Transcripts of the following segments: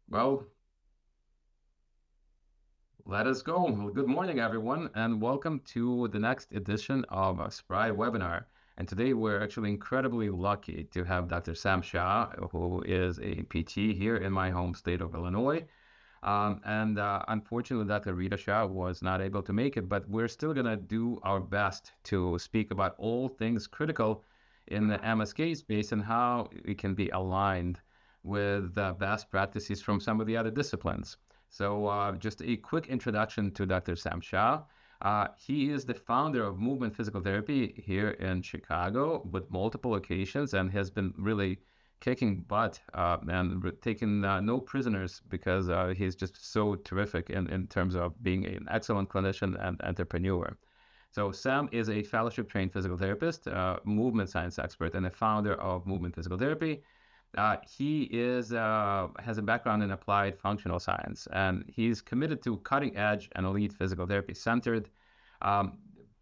Well, let us go. Well, good morning, everyone, and welcome to the next edition of a Spry webinar. And today we're actually incredibly lucky to have Dr. Sam Shah, who is a PT here in my home state of Illinois. And unfortunately, Dr. Rita Shah was not able to make it, but we're still going to do our best to speak about all things critical in the MSK space and how it can be aligned with best practices from some of the other disciplines. So, just a quick introduction to Dr. Sam Shah. He is the founder of Movement Physical Therapy here in Chicago with multiple locations and has been really kicking butt and taking no prisoners because he's just so terrific in terms of being an excellent clinician and entrepreneur. So Sam is a fellowship trained physical therapist, movement science expert, and a founder of Movement Physical Therapy. He is has a background in applied functional science, and he's committed to cutting edge and elite physical therapy centered um,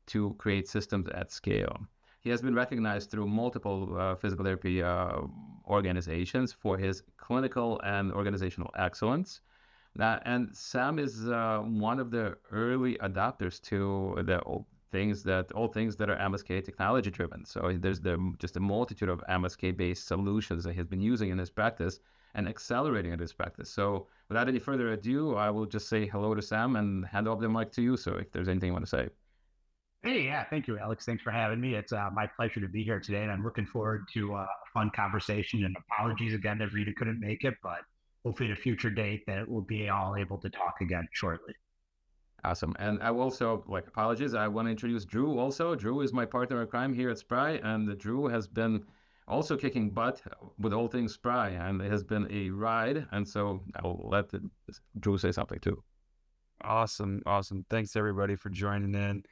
to create systems at scale. He has been recognized through multiple physical therapy organizations for his clinical and organizational excellence. And Sam is one of the early adopters to the all things that are MSK technology driven. So there's just a multitude of MSK based solutions that he's been using in his practice and accelerating in his practice. So without any further ado, I will just say hello to Sam and hand off the mic to you. So if there's anything you want to say. Hey, yeah, thank you, Alex. Thanks for having me. It's my pleasure to be here today, and I'm looking forward to a fun conversation. And apologies again that Rita couldn't make it, but hopefully at a future date that we'll be all able to talk again shortly. Awesome. And I will also, like, apologies. I want to introduce Drew also. Drew is my partner in crime here at Spry, and Drew has been also kicking butt with all things Spry, and it has been a ride. And so I'll let Drew say something too. Awesome. Awesome. Thanks everybody for joining in.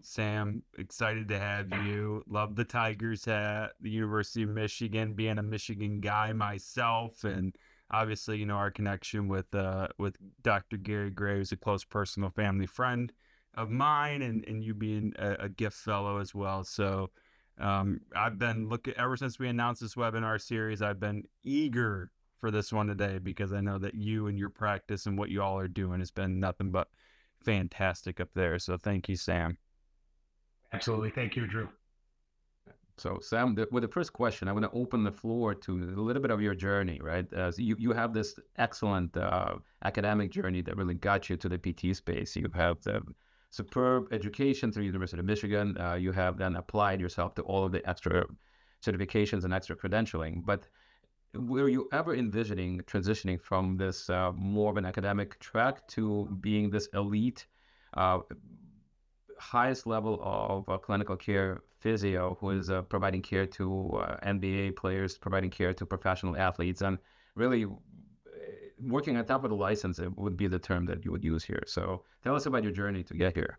Sam, excited to have you. Love the Tigers hat, the University of Michigan, being a Michigan guy myself. And obviously, our connection with Dr. Gary Gray, who's a close personal family friend of mine, and you being a gift fellow as well. So I've been looking ever since we announced this webinar series, I've been eager for this one today because I know that you and your practice and what you all are doing has been nothing but fantastic up there. So thank you, Sam. Absolutely. Thank you, Drew. So, Sam, with the first question, I want to open the floor to a little bit of your journey, right? So you have this excellent academic journey that really got you to the PT space. You have the superb education through University of Michigan. You have then applied yourself to all of the extra certifications and extra credentialing. But were you ever envisioning transitioning from this more of an academic track to being this elite uh, highest level of clinical care physio who is providing care to NBA players, providing care to professional athletes, and really working on top of the license it would be the term that you would use here. So tell us about your journey to get here.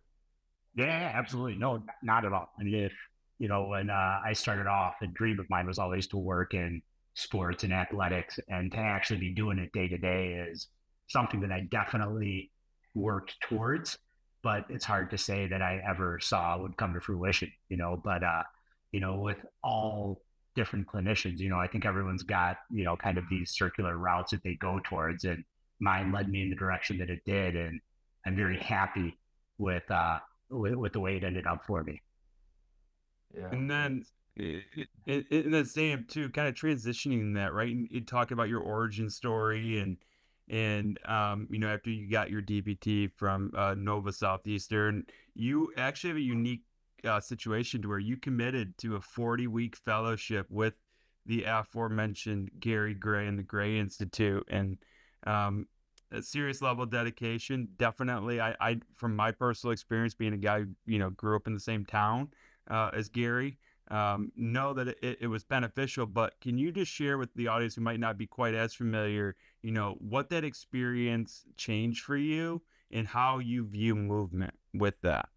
Yeah, absolutely. No, not at all. I mean, when I started off, a dream of mine was always to work in sports and athletics, and to actually be doing it day to day is something that I definitely worked towards. But it's hard to say that I ever saw would come to fruition, But with all different clinicians, I think everyone's got, kind of these circular routes that they go towards, and mine led me in the direction that it did, and I'm very happy with with the way it ended up for me. Yeah. And then in the same too, kind of transitioning that, right? And you talk about your origin story and after you got your DPT from Nova Southeastern, you actually have a unique situation to where you committed to a 40-week fellowship with the aforementioned Gary Gray and the Gray Institute, and um, a serious level of dedication. Definitely, I from my personal experience, being a guy who grew up in the same town as Gary, know that it was beneficial. But can you just share with the audience who might not be quite as familiar, what that experience changed for you and how you view movement with that?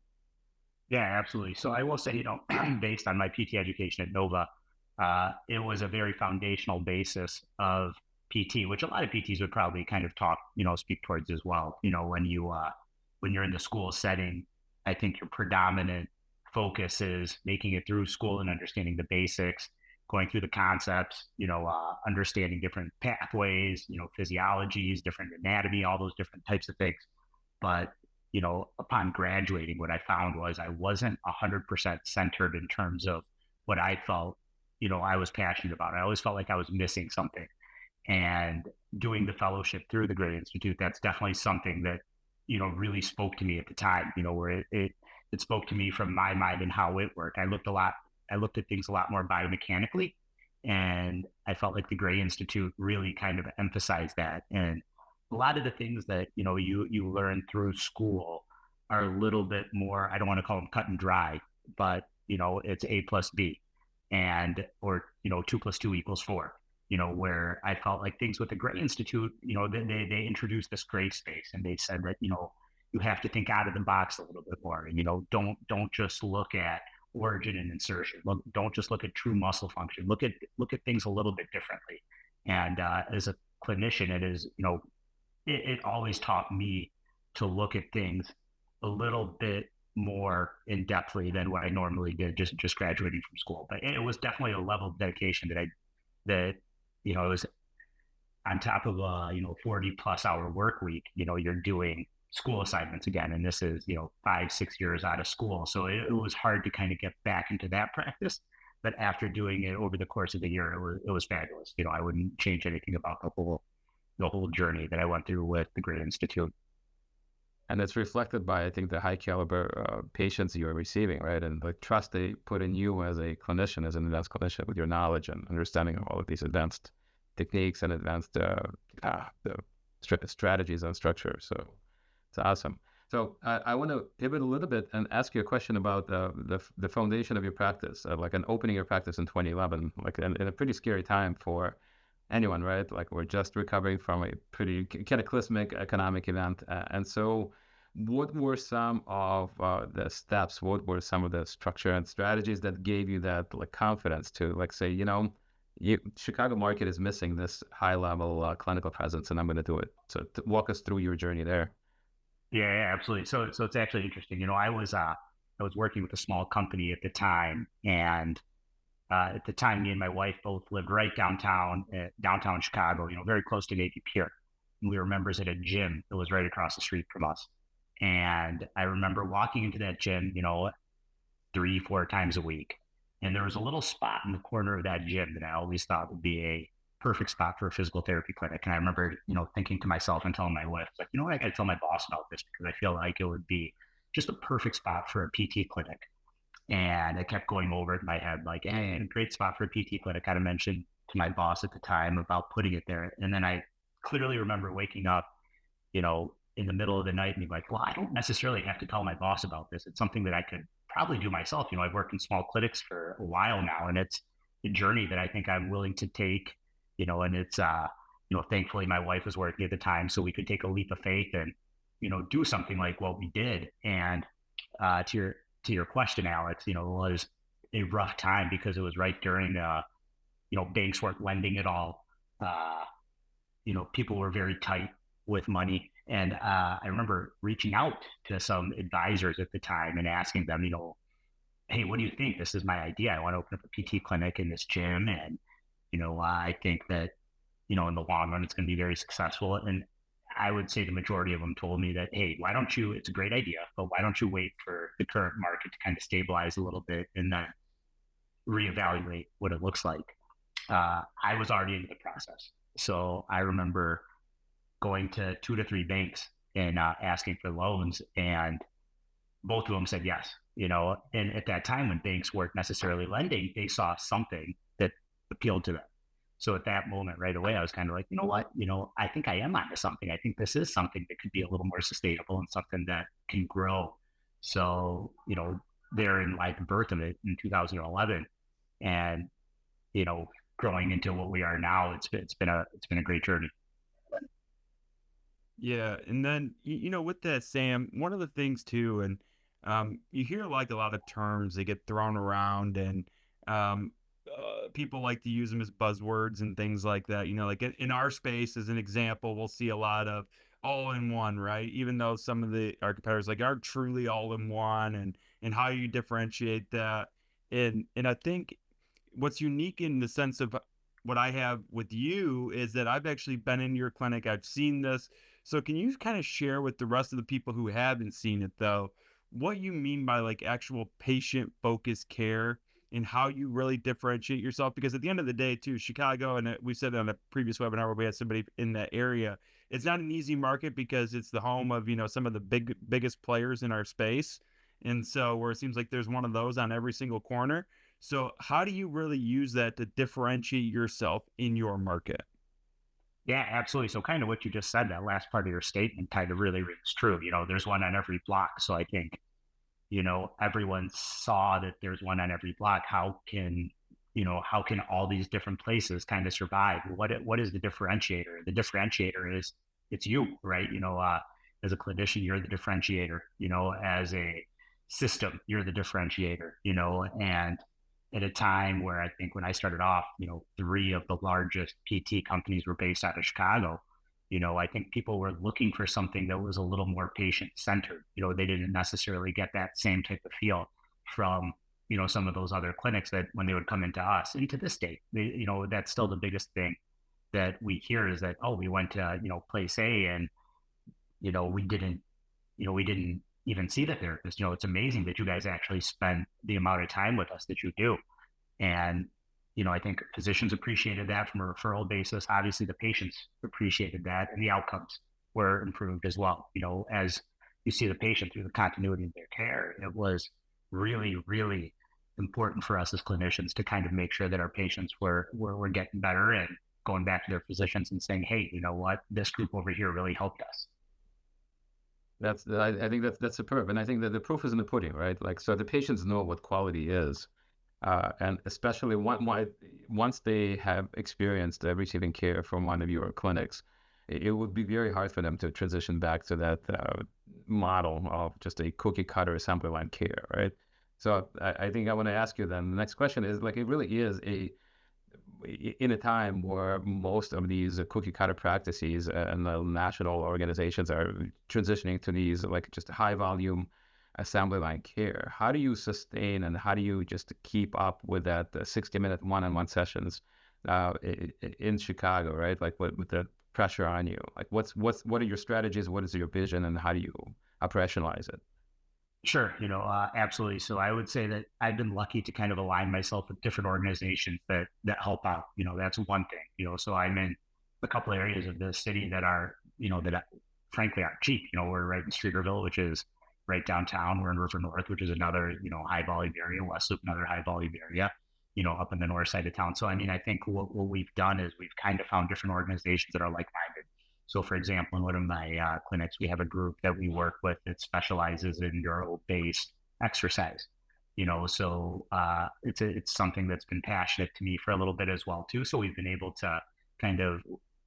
Yeah, absolutely. So I will say, based on my PT education at Nova, it was a very foundational basis of PT, which a lot of PTs would probably kind of speak towards as well. When you're in the school setting, I think your predominant focus is making it through school and understanding the basics. going through the concepts, understanding different pathways, physiologies, different anatomy, all those different types of things. But, upon graduating, what I found was I wasn't 100% centered in terms of what I felt, I was passionate about. I always felt like I was missing something. And doing the fellowship through the Gray Institute, that's definitely something that, really spoke to me at the time, where it spoke to me from my mind and how it worked. I looked at things a lot more biomechanically, and I felt like the Gray Institute really kind of emphasized that. And a lot of the things that, you learn through school are a little bit more, I don't want to call them cut and dry, but, it's A plus B or 2 + 2 = 4, where I felt like things with the Gray Institute, they introduced this gray space, and they said that, you have to think out of the box a little bit more. And, don't just look at origin and insertion. Don't just look at true muscle function. Look at things a little bit differently. And as a clinician, it is, it always taught me to look at things a little bit more in depthly than what I normally did just graduating from school. But it was definitely a level of dedication that it was on top of a 40+ hour work week. You're doing school assignments again, and this is 5-6 years out of school, so it was hard to kind of get back into that practice. But after doing it over the course of the year, it was fabulous. I wouldn't change anything about the whole journey that I went through with the Gray Institute. And it's reflected by, I think, the high caliber patients you're receiving, right? And the trust they put in you as a clinician, as an advanced clinician, with your knowledge and understanding of all of these advanced techniques and advanced strategies and structures. So it's awesome. So I want to pivot a little bit and ask you a question about the foundation of your practice, like an opening your practice in 2011, like in a pretty scary time for anyone, right? Like we're just recovering from a pretty cataclysmic economic event. And so what were some of the steps? What were some of the structure and strategies that gave you that like confidence to like say, Chicago market is missing this high level clinical presence, and I'm going to do it. So walk us through your journey there. Yeah, absolutely. So it's actually interesting. I was working with a small company at the time, and at the time, me and my wife both lived right downtown Chicago, very close to Navy Pier. And we were members at a gym that was right across the street from us. And I remember walking into that gym, 3-4 times a week. And there was a little spot in the corner of that gym that I always thought would be a perfect spot for a physical therapy clinic. And I remember, thinking to myself and telling my wife, like, what, I got to tell my boss about this, because I feel like it would be just a perfect spot for a PT clinic. And I kept going over it in my head, like, hey, great spot for a PT clinic. I had mentioned to my boss at the time about putting it there. And then I clearly remember waking up, in the middle of the night and being like, well, I don't necessarily have to tell my boss about this. It's something that I could probably do myself. I've worked in small clinics for a while now, and it's a journey that I think I'm willing to take, and it's, thankfully my wife was working at the time, so we could take a leap of faith and, do something like what we did. And to your question, Alex, it was a rough time because it was right during, banks weren't lending at all. People were very tight with money. And I remember reaching out to some advisors at the time and asking them, hey, what do you think? This is my idea. I want to open up a PT clinic in this gym. And, I think that, in the long run, it's going to be very successful. And I would say the majority of them told me that, hey, it's a great idea, but why don't you wait for the current market to kind of stabilize a little bit and then reevaluate what it looks like. I was already into the process. So I remember going to 2 to 3 banks and asking for loans, and both of them said yes. And at that time when banks weren't necessarily lending, they saw something that appealed to them. So at that moment right away, I was kind of like, you know what, I think I am onto something. I think this is something that could be a little more sustainable and something that can grow. So, therein lies the birth of it in 2011, and, growing into what we are now, it's been a great journey. Yeah, and then with that, Sam, one of the things too, and you hear like a lot of terms that get thrown around, and people like to use them as buzzwords and things like that. Like in our space, as an example, we'll see a lot of all in one, right? Even though some of our competitors like are truly all in one, and how you differentiate that, and I think what's unique in the sense of what I have with you is that I've actually been in your clinic. I've seen this. So can you kind of share with the rest of the people who haven't seen it though, what you mean by like actual patient focused care and how you really differentiate yourself? Because at the end of the day too, Chicago, and we said on a previous webinar where we had somebody in that area, it's not an easy market because it's the home of, some of the biggest players in our space. And so where it seems like there's one of those on every single corner. So how do you really use that to differentiate yourself in your market? Yeah, absolutely. So kind of what you just said, that last part of your statement kind of really rings true. There's one on every block. So I think, everyone saw that there's one on every block. How can all these different places kind of survive? What is the differentiator? The differentiator is it's you, right? As a clinician, you're the differentiator. As a system, you're the differentiator. And at a time where I think when I started off, three of the largest PT companies were based out of Chicago. I think people were looking for something that was a little more patient centered. They didn't necessarily get that same type of feel from, some of those other clinics that when they would come into us. And to this day, that's still the biggest thing that we hear is that, oh, we went to, place A and, we didn't even see the therapist. It's amazing that you guys actually spend the amount of time with us that you do. And, I think physicians appreciated that from a referral basis. Obviously, the patients appreciated that, and the outcomes were improved as well. As you see the patient through the continuity of their care, it was really, really important for us as clinicians to kind of make sure that our patients were getting better and going back to their physicians and saying, hey, you know what, this group over here really helped us. I think that's superb, and I think that the proof is in the pudding, right? Like, so the patients know what quality is, and especially once they have experienced receiving care from one of your clinics, it would be very hard for them to transition back to that model of just a cookie cutter assembly line care, right? So I think I want to ask you then. The next question is like, it really is in a time where most of these cookie cutter practices and the national organizations are transitioning to these like just high volume assembly line care. How do you sustain and how do you just keep up with that 60-minute one-on-one sessions in Chicago, right? Like with the pressure on you, like what are your strategies? What is your vision and how do you operationalize it? Sure, absolutely. So I would say that I've been lucky to kind of align myself with different organizations that help out. That's one thing. So I'm in a couple areas of the city that are, frankly aren't cheap. We're right in Streeterville, which is right downtown. We're in River North, which is another, high volume area. West Loop, another high volume area. Up in the north side of town. So I mean, I think what we've done is we've kind of found different organizations that are like-minded. So, for example, in one of my clinics, we have a group that we work with that specializes in neuro-based exercise. It's something that's been passionate to me for a little bit as well too. So we've been able to kind of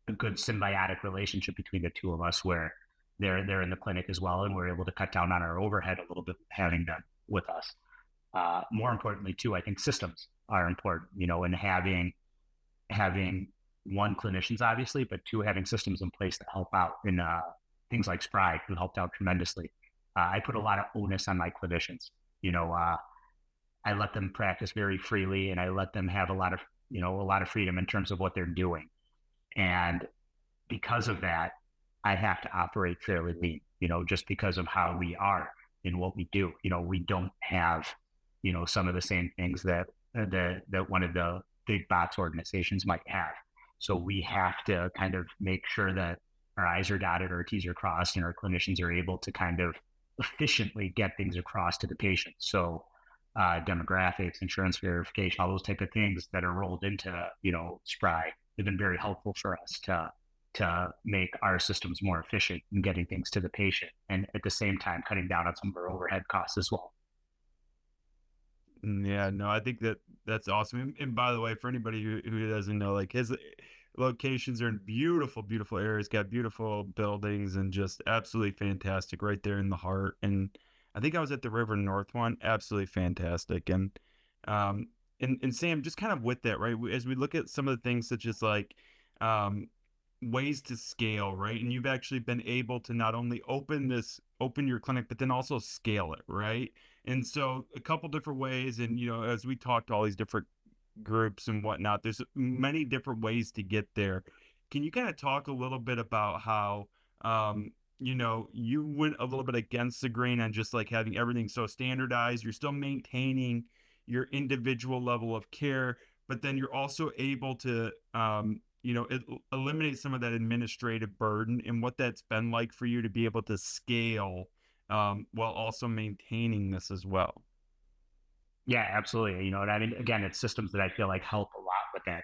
a good symbiotic relationship between the two of us, where they're in the clinic as well, and we're able to cut down on our overhead a little bit having them with us. More importantly, too, I think systems are important. And having one, clinicians obviously, but two, having systems in place that help out in things like Spry, who helped out tremendously. I put a lot of onus on my clinicians. I let them practice very freely, and I let them have a lot of freedom in terms of what they're doing. And because of that, I have to operate fairly lean, just because of how we are in what we do. We don't have, some of the same things that one of the big box organizations might have. So we have to kind of make sure that our I's are dotted, our T's are crossed, and our clinicians are able to kind of efficiently get things across to the patient. So demographics, insurance verification, all those type of things that are rolled into, Spry have been very helpful for us to make our systems more efficient in getting things to the patient, and at the same time cutting down on some of our overhead costs as well. Yeah, no, I think that's awesome. And by the way, for anybody who doesn't know, like his locations are in beautiful, beautiful areas, got beautiful buildings and just absolutely fantastic right there in the heart. And I think I was at the River North one, absolutely fantastic. Um, and Sam, just kind of with that, right? As we look at some of the things such as like, ways to scale, right? And you've actually been able to not only open your clinic, but then also scale it, right? And so a couple different ways. And, as we talked all these different groups and whatnot. There's many different ways to get there. Can you kind of talk a little bit about how, you went a little bit against the grain on just like having everything so standardized? You're still maintaining your individual level of care, but then you're also able to, eliminate some of that administrative burden, and what that's been like for you to be able to scale while also maintaining this as well. Yeah, absolutely. You know, and I mean, again, it's systems that I feel like help a lot with that.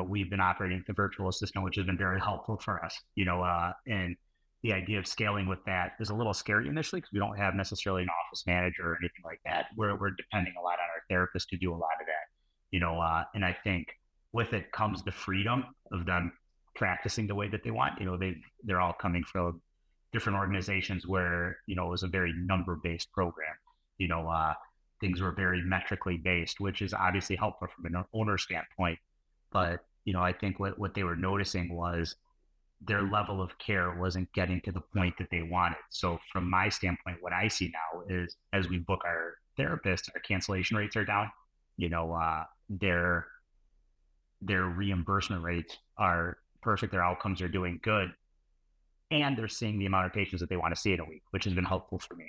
We've been operating the virtual assistant, which has been very helpful for us. And the idea of scaling with that is a little scary initially because we don't have necessarily an office manager or anything like that. We're depending a lot on our therapist to do a lot of that. And I think with it comes the freedom of them practicing the way that they want. They're all coming from different organizations where it was a very number based program. You know, things were very metrically based, which is obviously helpful from an owner standpoint. But, I think what they were noticing was their level of care wasn't getting to the point that they wanted. So from my standpoint, what I see now is as we book our therapists, our cancellation rates are down. Their reimbursement rates are perfect. Their outcomes are doing good. And they're seeing the amount of patients that they want to see in a week, which has been helpful for me.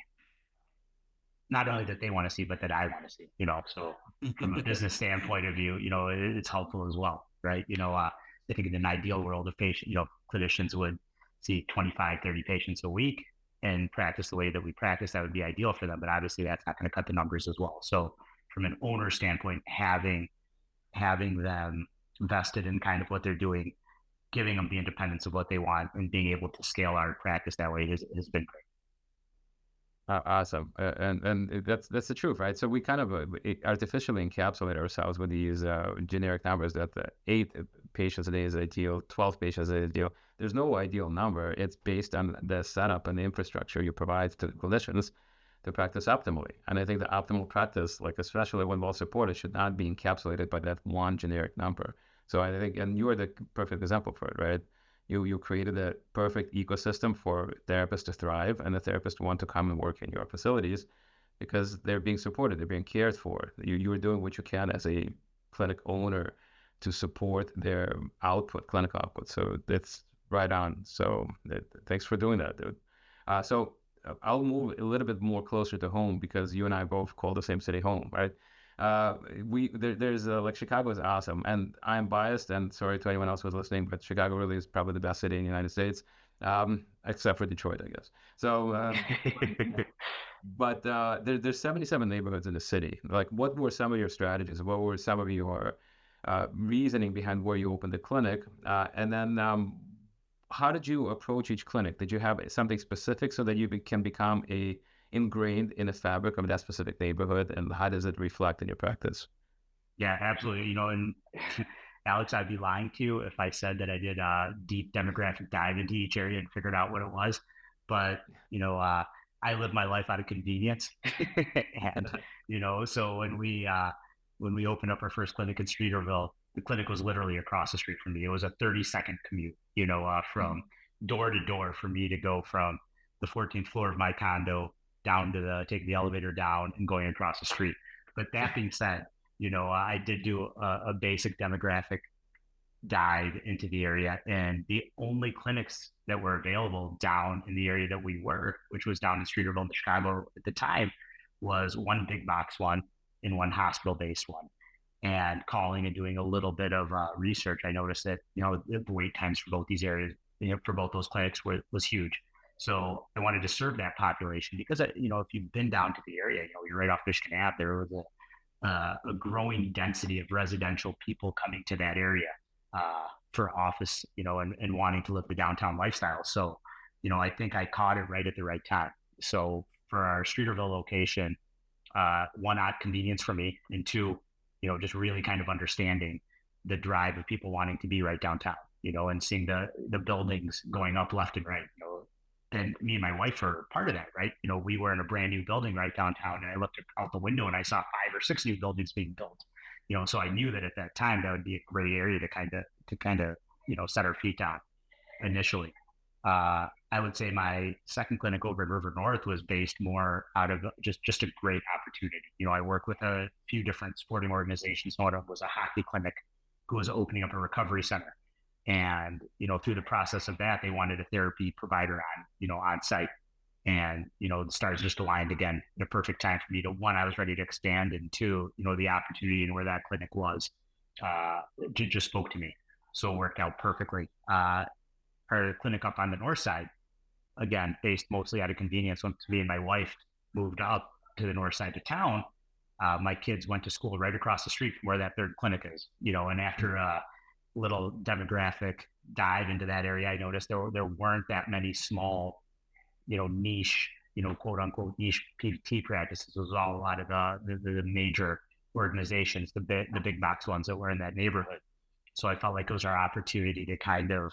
Not only that they want to see, but that I want to see, so from a business standpoint of view, it's helpful as well. Right. I think in an ideal world of patient, clinicians would see 25, 30 patients a week and practice the way that we practice. That would be ideal for them. But obviously that's not going to cut the numbers as well. So from an owner standpoint, having them vested in kind of what they're doing, giving them the independence of what they want and being able to scale our practice that way has been great. Awesome, and that's the truth, right? So we kind of artificially encapsulate ourselves with these generic numbers that 8 patients a day is ideal, 12 patients is ideal. There's no ideal number. It's based on the setup and the infrastructure you provide to the clinicians to practice optimally. And I think the optimal practice, like especially when well supported, should not be encapsulated by that one generic number. So I think, and you are the perfect example for it, right? You created a perfect ecosystem for therapists to thrive, and the therapists want to come and work in your facilities because they're being supported, they're being cared for. You're doing what you can as a clinic owner to support their clinical output. So that's right on. So thanks for doing that, dude. So I'll move a little bit more closer to home because you and I both call the same city home, right? There's like Chicago is awesome, and I'm biased, and sorry to anyone else who's listening, but Chicago really is probably the best city in the United States, except for Detroit, I guess. So, but there's 77 neighborhoods in the city. Like, what were some of your strategies? What were some of your reasoning behind where you opened the clinic? And then how did you approach each clinic? Did you have something specific so that you can become ingrained in the fabric of that specific neighborhood, and how does it reflect in your practice? Yeah, absolutely. And Alex, I'd be lying to you if I said that I did a deep demographic dive into each area and figured out what it was. But, I live my life out of convenience. And, so when we opened up our first clinic in Streeterville, the clinic was literally across the street from me. It was a 30-second commute, from door to door for me to go from the 14th floor of my condo down to take the elevator down and going across the street. But that being said, I did do a basic demographic dive into the area, and the only clinics that were available down in the area that we were, which was down in Streeterville in Chicago at the time, was one big box one and one hospital based one. And calling and doing a little bit of research, I noticed that the wait times for both these areas, for both those clinics was huge. So I wanted to serve that population because, if you've been down to the area, you're right off Michigan Ave, there was a growing density of residential people coming to that area for office, and wanting to live the downtown lifestyle. So, I think I caught it right at the right time. So for our Streeterville location, one, odd convenience for me, and two, just really kind of understanding the drive of people wanting to be right downtown, and seeing the buildings going up left and right, and me and my wife are part of that, right? We were in a brand new building right downtown, and I looked out the window and I saw 5 or 6 new buildings being built. So I knew that at that time that would be a great area to kind of set our feet down initially. I would say my second clinic over in River North was based more out of just a great opportunity. I work with a few different sporting organizations. One of them was a hockey clinic who was opening up a recovery center. And, through the process of that, they wanted a therapy provider on site. And, the stars just aligned again in a perfect time for me to, one, I was ready to expand, and two, the opportunity and where that clinic was, just spoke to me. So it worked out perfectly. Our clinic up on the north side, again, based mostly out of convenience. Once me and my wife moved up to the north side of town, my kids went to school right across the street from where that third clinic is, and after a little demographic dive into that area, I noticed there weren't that many small, niche, quote unquote niche PT practices. It was all a lot of the major organizations, the big box ones that were in that neighborhood. So I felt like it was our opportunity to kind of,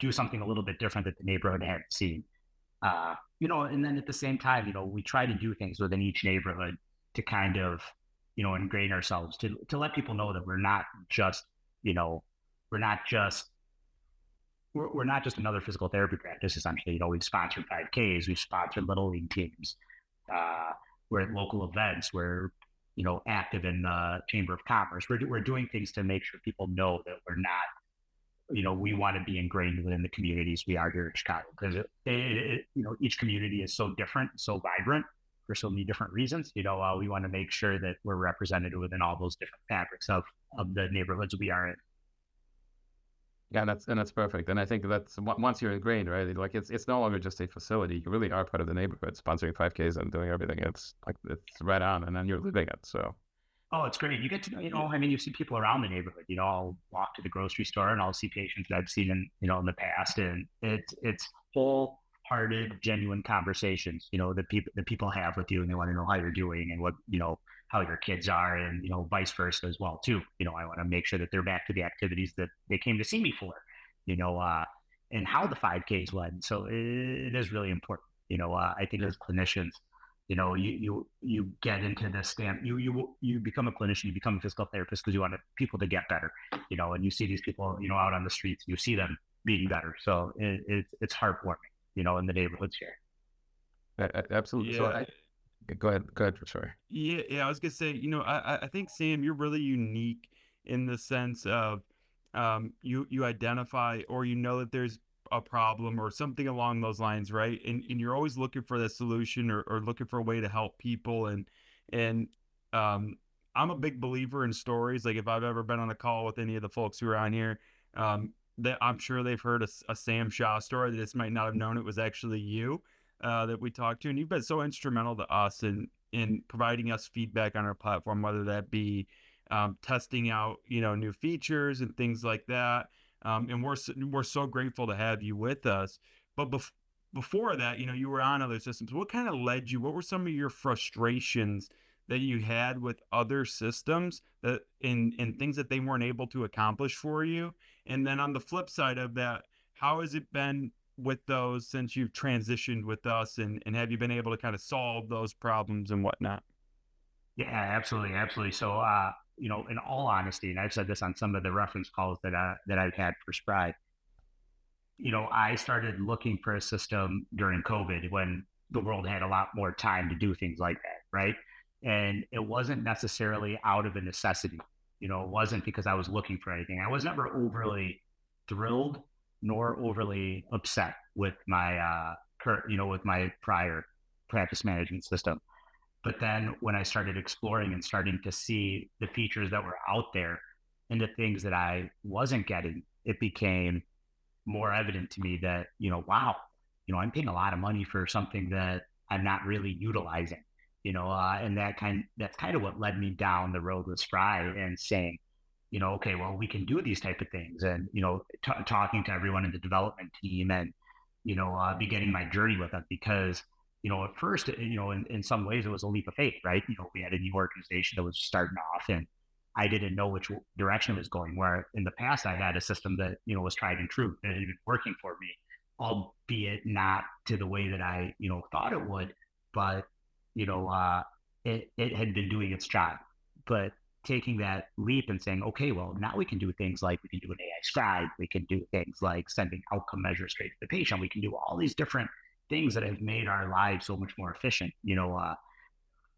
do something a little bit different that the neighborhood hadn't seen. And then at the same time, we try to do things within each neighborhood to kind of, ingrain ourselves to let people know that we're not just, we're not just we're not just another physical therapy practice. Essentially, we've sponsored 5Ks, we've sponsored little league teams, uh, we're at local events, we're active in the Chamber of Commerce. We're doing things to make sure people know that we're not, we want to be ingrained within the communities we are here in Chicago, because each community is so different, so vibrant for so many different reasons. We want to make sure that we're represented within all those different fabrics of the neighborhoods we are in. Yeah, that's perfect. And I think that's once you're ingrained, right? Like it's no longer just a facility. You really are part of the neighborhood, sponsoring 5Ks and doing everything. It's like it's right on, and then you're living it. So Oh, it's great. You get to know, you see people around the neighborhood. I'll walk to the grocery store and I'll see patients that I've seen in the past, and it's wholehearted, genuine conversations, that people have with you, and they want to know how you're doing and what, how your kids are, and, vice versa as well too. I want to make sure that they're back to the activities that they came to see me for, you know, uh, and how the 5Ks went. So it is really important. I think as clinicians, you get into this stand, you become a clinician, you become a physical therapist because you want people to get better, and you see these people, out on the streets, you see them being better. So it's heartwarming, in the neighborhoods here. absolutely. So Yeah. go ahead. Sorry. Yeah, I was gonna say, I think, Sam, you're really unique in the sense of, you identify, or that there's a problem or something along those lines, right? And you're always looking for the solution, or looking for a way to help people. And um, I'm a big believer in stories. Like, if I've ever been on a call with any of the folks who are on here, that I'm sure they've heard a Sam Shaw story. They just might not have known it was actually you, that we talked to, and you've been so instrumental to us in providing us feedback on our platform, whether that be testing out new features and things like that. And we're so grateful to have you with us. But before that, you were on other systems. What kind of led you? What were some of your frustrations that you had with other systems, that in things that they weren't able to accomplish for you? And then on the flip side of that, how has it been with those since you've transitioned with us, and have you been able to kind of solve those problems and whatnot? Yeah, absolutely, absolutely. So, in all honesty, and I've said this on some of the reference calls that I've had for Spry, I started looking for a system during COVID when the world had a lot more time to do things like that, right? And it wasn't necessarily out of a necessity. It wasn't because I was looking for anything. I was never overly thrilled nor overly upset with my current, with my prior practice management system. But then when I started exploring and starting to see the features that were out there and the things that I wasn't getting, it became more evident to me that, wow, I'm paying a lot of money for something that I'm not really utilizing, and that's kind of what led me down the road with Spry and saying, okay, well, we can do these type of things, and, talking to everyone in the development team, and, beginning my journey with them, because, at first, in some ways it was a leap of faith, right? We had a new organization that was starting off, and I didn't know which direction it was going. Where in the past I had a system that, was tried and true, that had been working for me, albeit not to the way that I, thought it would, but, it had been doing its job. But taking that leap and saying, okay, well, now we can do things like we can do an AI scribe, we can do things like sending outcome measures straight to the patient, we can do all these different things that have made our lives so much more efficient.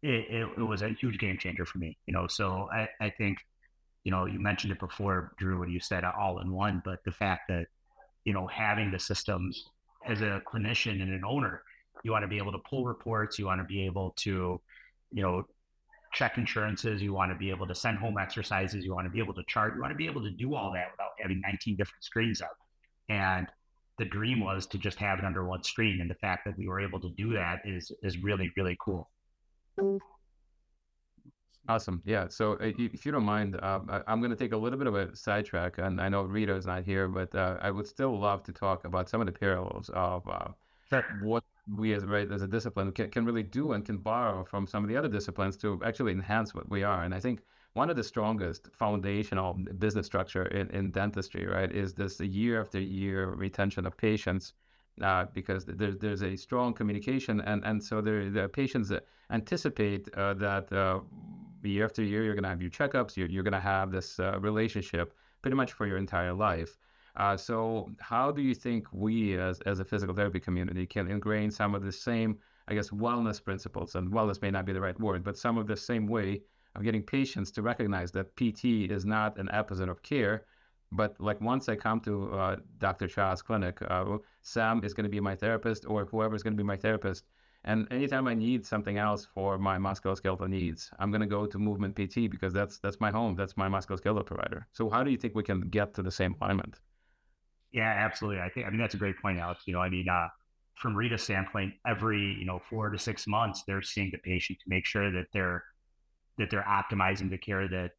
It was a huge game changer for me. So I think, you mentioned it before, Drew, when you said all in one, but the fact that, having the systems as a clinician and an owner, you want to be able to pull reports, you want to be able to, you know, check insurances, you want to be able to send home exercises, you want to be able to chart, you want to be able to do all that without having 19 different screens up. And the dream was to just have it under one screen. And the fact that we were able to do that is really, really cool. Awesome. Yeah. So if you don't mind, I'm going to take a little bit of a sidetrack, and I know Rita is not here, but I would still love to talk about some of the parallels of Sure. what we as a discipline can really do and can borrow from some of the other disciplines to actually enhance what we are. And I think one of the strongest foundational business structure in dentistry, right, is this year after year retention of patients, because there's a strong communication, and so the patients anticipate that year after year you're going to have your checkups, you're going to have this relationship pretty much for your entire life. So how do you think we as a physical therapy community can ingrain some of the same, I guess, wellness principles, and wellness may not be the right word, but some of the same way of getting patients to recognize that PT is not an episode of care, but like once I come to Dr. Shah's clinic, Sam is going to be my therapist, or whoever is going to be my therapist. And anytime I need something else for my musculoskeletal needs, I'm going to go to Movement PT because that's my home. That's my musculoskeletal provider. So how do you think we can get to the same alignment? Yeah, absolutely. I mean, that's a great point, Alex. From Rita's standpoint, every, 4 to 6 months, they're seeing the patient to make sure that they're optimizing the care that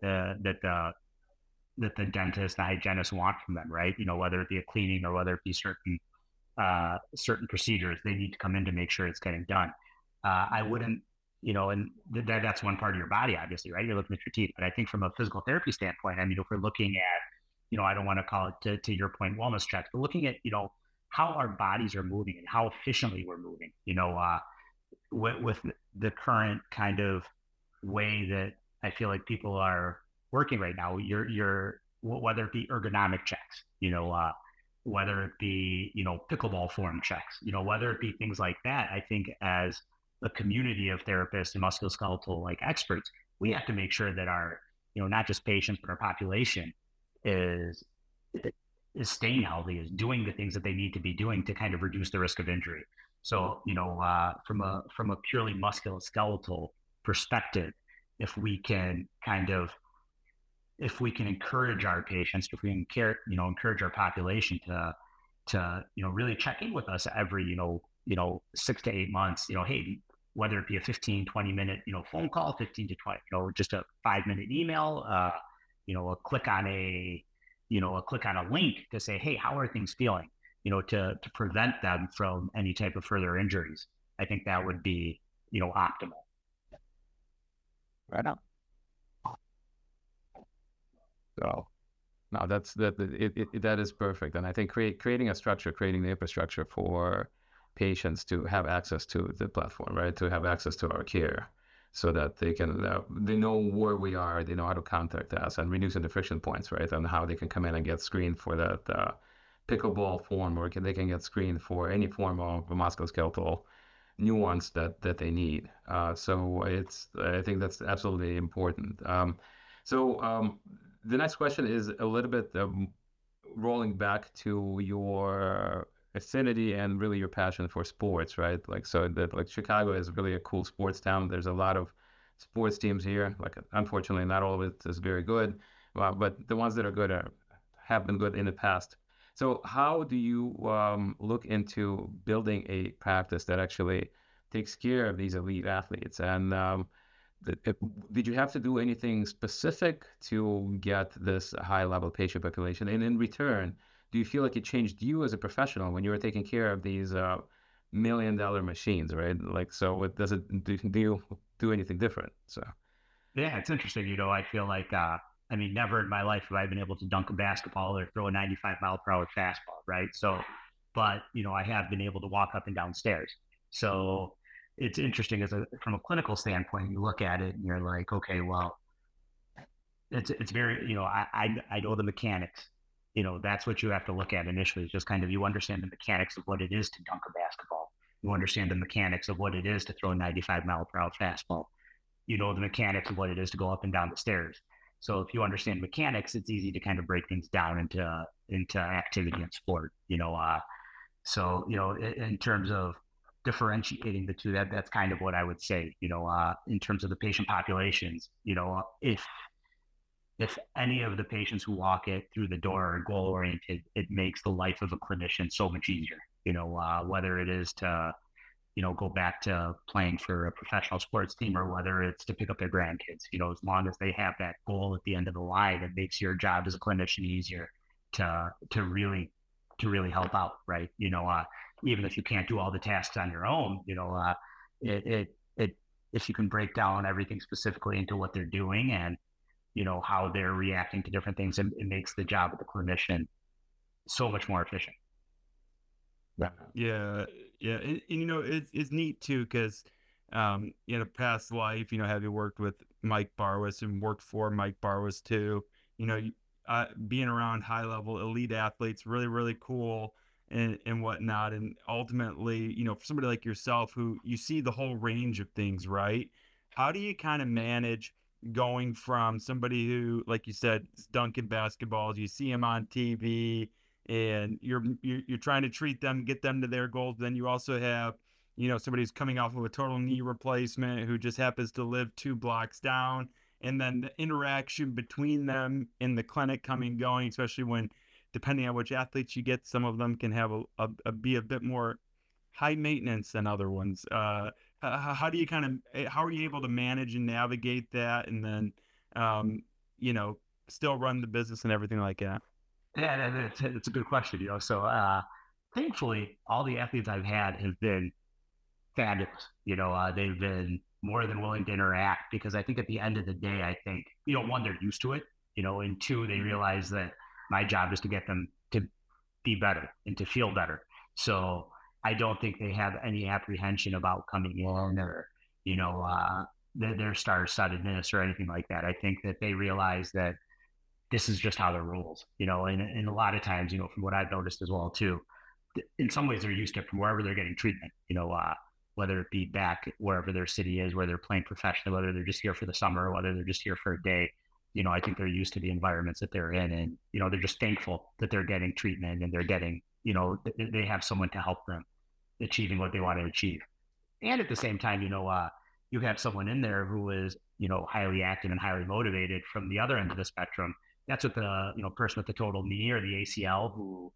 the dentist, the hygienist want from them, right? Whether it be a cleaning or whether it be certain procedures, they need to come in to make sure it's getting done. I wouldn't, and that's one part of your body, obviously, right? You're looking at your teeth, but I think from a physical therapy standpoint, I mean, if we're looking at, I don't want to call it to your point, wellness checks, but looking at, how our bodies are moving and how efficiently we're moving, with the current kind of way that I feel like people are working right now, you're whether it be ergonomic checks, whether it be, pickleball form checks, whether it be things like that. I think as a community of therapists and musculoskeletal like experts, we have to make sure that our, not just patients, but our population is staying healthy, is doing the things that they need to be doing to kind of reduce the risk of injury. So, from a purely musculoskeletal perspective, if we can encourage our patients, if we can encourage our population to really check in with us every 6 to 8 months, hey, whether it be a 15-20 minute phone call, 15 to 20, just a 5-minute email, a click on a link to say, hey, how are things feeling, to prevent them from any type of further injuries. I think that would be optimal. Right on. So no, that is perfect. And I think creating a structure, creating the infrastructure for patients to have access to the platform, right? To have access to our care so that they know where we are, they know how to contact us, and reducing the friction points, right? And how they can come in and get screened for that pickleball form, or they can get screened for any form of musculoskeletal nuance that they need. So I think that's absolutely important. The next question is a little bit rolling back to your affinity and really your passion for sports, right? Like, so that like Chicago is really a cool sports town. There's a lot of sports teams here. Like, unfortunately, not all of it is very good, but the ones that are good have been good in the past. So how do you look into building a practice that actually takes care of these elite athletes? And did you have to do anything specific to get this high level patient population? And in return, do you feel like it changed you as a professional when you were taking care of these $1 million machines, right? Like, so do you do anything different? So. Yeah, it's interesting. I feel like, never in my life have I been able to dunk a basketball or throw a 95-mile-per-hour fastball, right? So, but, I have been able to walk up and down stairs. So it's interesting from a clinical standpoint, you look at it and you're like, okay, well, it's very, I know the mechanics. That's what you have to look at initially. Is just kind of, you understand the mechanics of what it is to dunk a basketball. You understand the mechanics of what it is to throw a 95-mile-per-hour fastball. You know the mechanics of what it is to go up and down the stairs. So if you understand mechanics, it's easy to kind of break things down into activity and sport. So in terms of differentiating the two, that's kind of what I would say. In terms of the patient populations, if any of the patients who walk it through the door are goal oriented, it makes the life of a clinician so much easier. Whether it is to go back to playing for a professional sports team, or whether it's to pick up their grandkids. As long as they have that goal at the end of the line, it makes your job as a clinician easier to really help out, right? Even if you can't do all the tasks on your own, it if you can break down everything specifically into what they're doing and how they're reacting to different things, it makes the job of the clinician so much more efficient. Yeah, yeah, and it's neat too because, in a past life, having worked with Mike Barwis and worked for Mike Barwis too, being around high level elite athletes, really, really cool and whatnot. And ultimately, for somebody like yourself who you see the whole range of things, right? How do you kind of manage going from somebody who, like you said, is dunking basketballs, you see him on TV, and you're trying to treat them, get them to their goals. Then you also have, somebody who's coming off of a total knee replacement who just happens to live 2 blocks down. And then the interaction between them in the clinic coming and going, especially when, depending on which athletes you get, some of them can have be a bit more high maintenance than other ones. How do you how are you able to manage and navigate that, and then, still run the business and everything like that? Yeah, it's a good question. So thankfully, all the athletes I've had have been fabulous. They've been more than willing to interact, because I think at the end of the day, I think, one, they're used to it, and two, they realize that my job is to get them to be better and to feel better. So I don't think they have any apprehension about coming in, or, their star-studdedness or anything like that. I think that they realize that this is just how the rolls, and a lot of times, from what I've noticed as well too, in some ways they're used to it from wherever they're getting treatment, whether it be back wherever their city is, where they're playing professionally, whether they're just here for the summer, or whether they're just here for a day. I think they're used to the environments that they're in, and, they're just thankful that they're getting treatment and they're getting, they have someone to help them achieving what they want to achieve. And at the same time, you have someone in there who is, highly active and highly motivated from the other end of the spectrum. That's what the, person with the total knee or the ACL who,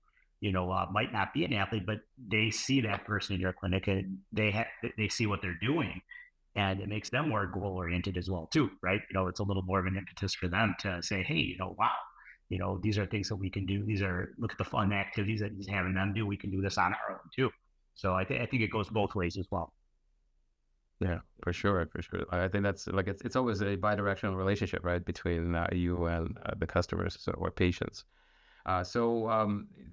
might not be an athlete, but they see that person in your clinic and they see what they're doing, and it makes them more goal oriented as well too, right? It's a little more of an impetus for them to say, hey, wow, these are things that we can do. Look at the fun activities that he's having them do. We can do this on our own too. So I think it goes both ways as well. Yeah, for sure, for sure. I think that's like it's always a bi-directional relationship, right, between you and the customers, or patients.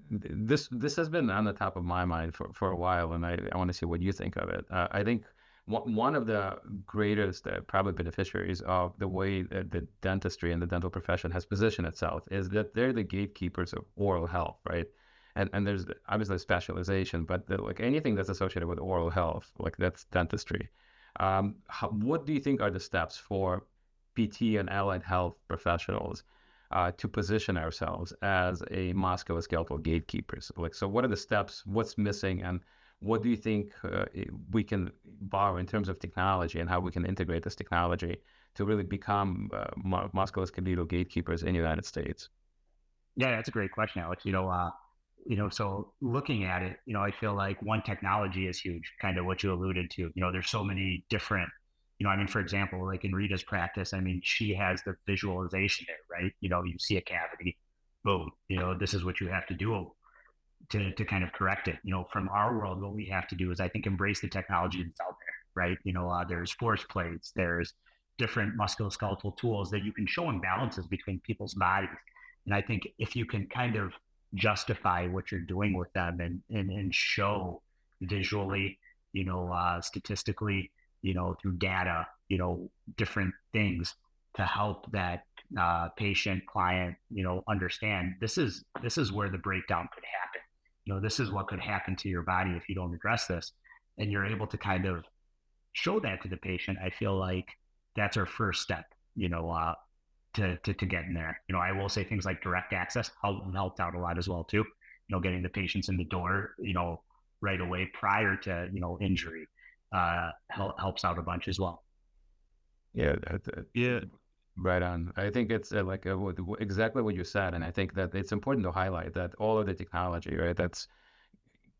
This has been on the top of my mind for a while, and I want to see what you think of it. I think one of the greatest probably beneficiaries of the way that the dentistry and the dental profession has positioned itself is that they're the gatekeepers of oral health, right? And there's obviously specialization, but like anything that's associated with oral health, like that's dentistry. What do you think are the steps for PT and allied health professionals to position ourselves as a musculoskeletal gatekeepers? Like, so what are the steps? What's missing? And what do you think we can borrow in terms of technology, and how we can integrate this technology to really become musculoskeletal gatekeepers in the United States? Yeah, that's a great question, Alex. So looking at it, I feel like one, technology is huge, kind of what you alluded to. There's so many different, for example, like in Rita's practice, she has the visualization there, right? You see a cavity, boom, this is what you have to do to kind of correct it. From our world, what we have to do is, I think, embrace the technology that's out there, right? There's force plates, there's different musculoskeletal tools that you can show imbalances between people's bodies. And I think if you can kind of justify what you're doing with them, and show visually, statistically, through data, different things to help that patient, client, understand this is where the breakdown could happen. This is what could happen to your body if you don't address this, and you're able to kind of show that to the patient. I feel like that's our first step, to get in there. I will say things like direct access helped out a lot as well too. Getting the patients in the door, right away prior to injury, helps out a bunch as well. Yeah, Yeah. right on. I think it's exactly what you said, and I think that it's important to highlight that all of the technology, right, that's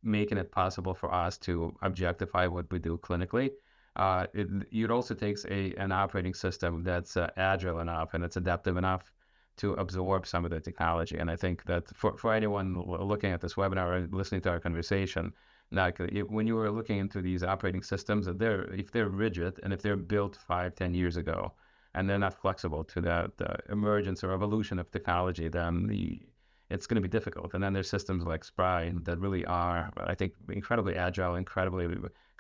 making it possible for us to objectify what we do clinically. It also takes an operating system that's agile enough and it's adaptive enough to absorb some of the technology. And I think that for anyone looking at this webinar and listening to our conversation, like when you are looking into these operating systems, if they're rigid and if they're built 5-10 years ago, and they're not flexible to the emergence or evolution of technology, then it's going to be difficult. And then there's systems like Spry that really are, I think, incredibly agile, incredibly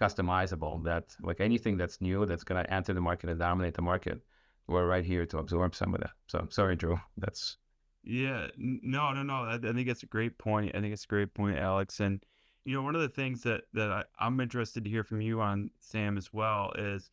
customizable, that like anything that's new that's going to enter the market and dominate the market, we're right here to absorb some of that. So sorry, Drew. That's Yeah, no, no, no. I think it's a great point. I think it's a great point, Alex. And one of the things that I'm interested to hear from you on, Sam, as well, is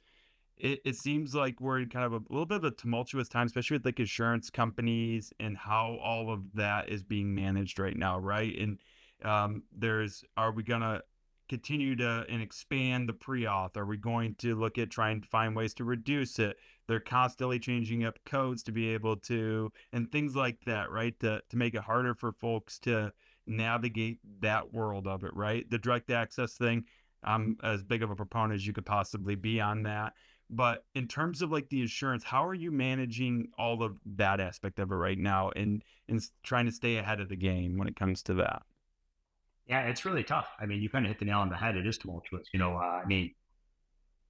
it seems like we're in kind of a little bit of a tumultuous time, especially with like insurance companies and how all of that is being managed right now, right? And are we gonna continue to and expand the pre-auth? Are we going to look at trying to find ways to reduce it? They're constantly changing up codes to be able to, and things like that, right? To make it harder for folks to navigate that world of it, right? The direct access thing, I'm as big of a proponent as you could possibly be on that. But in terms of like the insurance, how are you managing all of that aspect of it right now and trying to stay ahead of the game when it comes to that? Yeah, it's really tough. I mean, you kind of hit the nail on the head. It is tumultuous. I mean,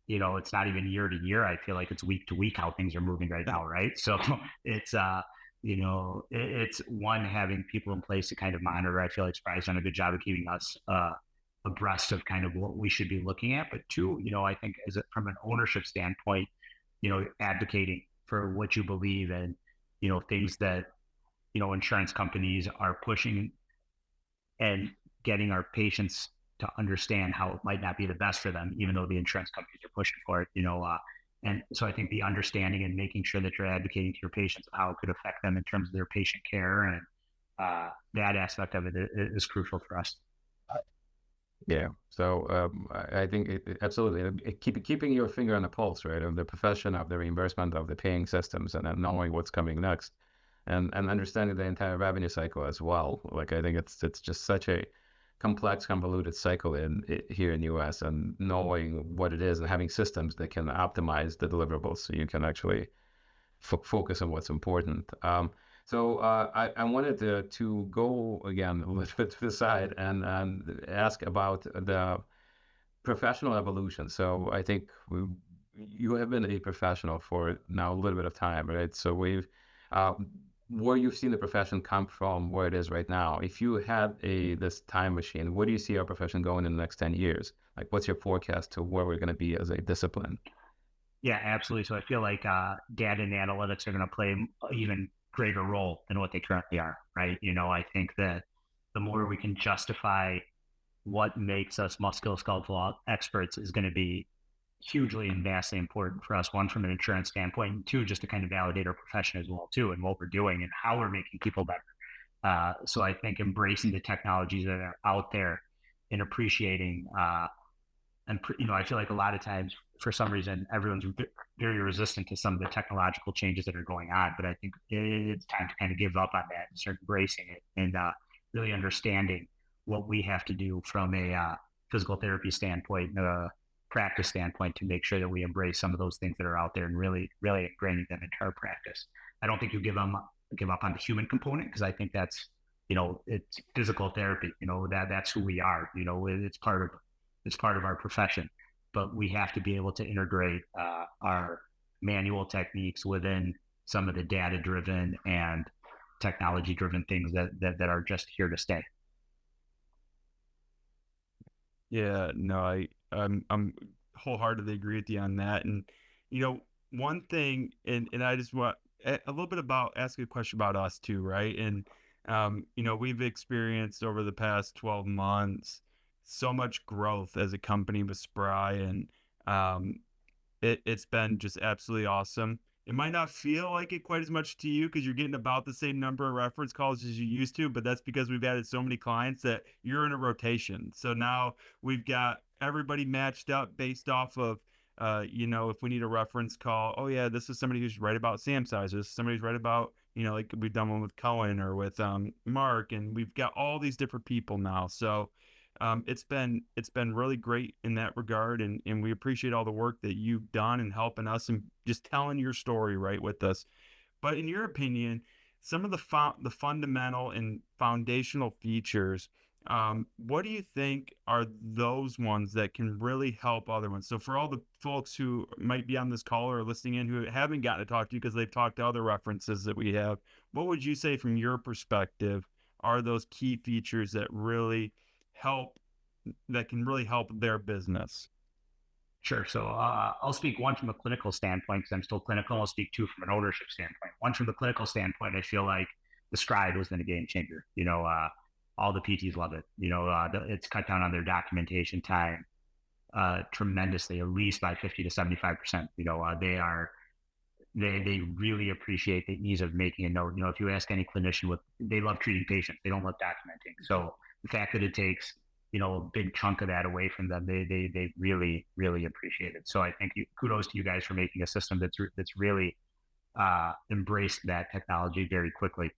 it's not even year to year. I feel like it's week to week how things are moving right now, right? So it's it's one, having people in place to kind of monitor. I feel like Spry's done a good job of keeping us abreast of kind of what we should be looking at. But two, I think from an ownership standpoint, advocating for what you believe and things that insurance companies are pushing, and getting our patients to understand how it might not be the best for them, even though the insurance companies are pushing for it, and so I think the understanding and making sure that you're advocating to your patients of how it could affect them in terms of their patient care, and that aspect of it is crucial for us. yeah. So I think absolutely keeping your finger on the pulse, right, of the profession, of the reimbursement, of the paying systems, and then knowing what's coming next, and understanding the entire revenue cycle as well. Like I think it's just such a complex, convoluted cycle here in the U.S. and knowing what it is and having systems that can optimize the deliverables so you can actually focus on what's important. So I wanted to go again a little bit to the side and ask about the professional evolution. So I think you have been a professional for now a little bit of time, right? So uh, where you've seen the profession come from, where it is right now. If you had this time machine, where do you see our profession going in the next 10 years? Like, what's your forecast to where we're going to be as a discipline? Yeah, absolutely. So I feel like data and analytics are going to play an even greater role than what they currently are, right? I think that the more we can justify what makes us musculoskeletal experts is going to be hugely and vastly important for us. One, from an insurance standpoint, and two, just to kind of validate our profession as well too, and what we're doing and how we're making people better. So I think embracing the technologies that are out there and appreciating, I feel like a lot of times for some reason everyone's very resistant to some of the technological changes that are going on. But I think it's time to kind of give up on that and start embracing it, and really understanding what we have to do from a physical therapy standpoint, practice standpoint, to make sure that we embrace some of those things that are out there and really, really ingraining them into our practice. I don't think you give up on the human component, because I think that's, it's physical therapy. That's who we are. It's part of our profession. But we have to be able to integrate our manual techniques within some of the data-driven and technology-driven things that are just here to stay. Yeah, no, I'm wholeheartedly agree with you on that. And one thing, and I just want a little bit about ask a question about us too, right? And we've experienced over the past 12 months so much growth as a company with Spry, and um, it's been just absolutely awesome. It might not feel like it quite as much to you because you're getting about the same number of reference calls as you used to, but that's because we've added so many clients that you're in a rotation. So now we've got everybody matched up based off of, if we need a reference call, oh yeah, this is somebody who's right about Sam size. This is somebody who's right about, like we've done one with Cohen or with Mark, and we've got all these different people now. So it's been really great in that regard, and we appreciate all the work that you've done in helping us and just telling your story right with us. But in your opinion, some of the fundamental and foundational features, what do you think are those ones that can really help other ones? So for all the folks who might be on this call or listening in who haven't gotten to talk to you because they've talked to other references that we have, what would you say from your perspective are those key features help that can really help their business? Sure. So I'll speak one from a clinical standpoint because I'm still clinical. I'll speak two from an ownership standpoint. One from the clinical standpoint, I feel like the Stride was then a game changer. All the PTs love it. It's cut down on their documentation time tremendously, at least by 50 to 75%. They really appreciate the ease of making a note. If you ask any clinician, they love treating patients. They don't love documenting. So the fact that it takes a big chunk of that away from them, they really really appreciate it. So I think kudos to you guys for making a system that's really embraced that technology very quickly.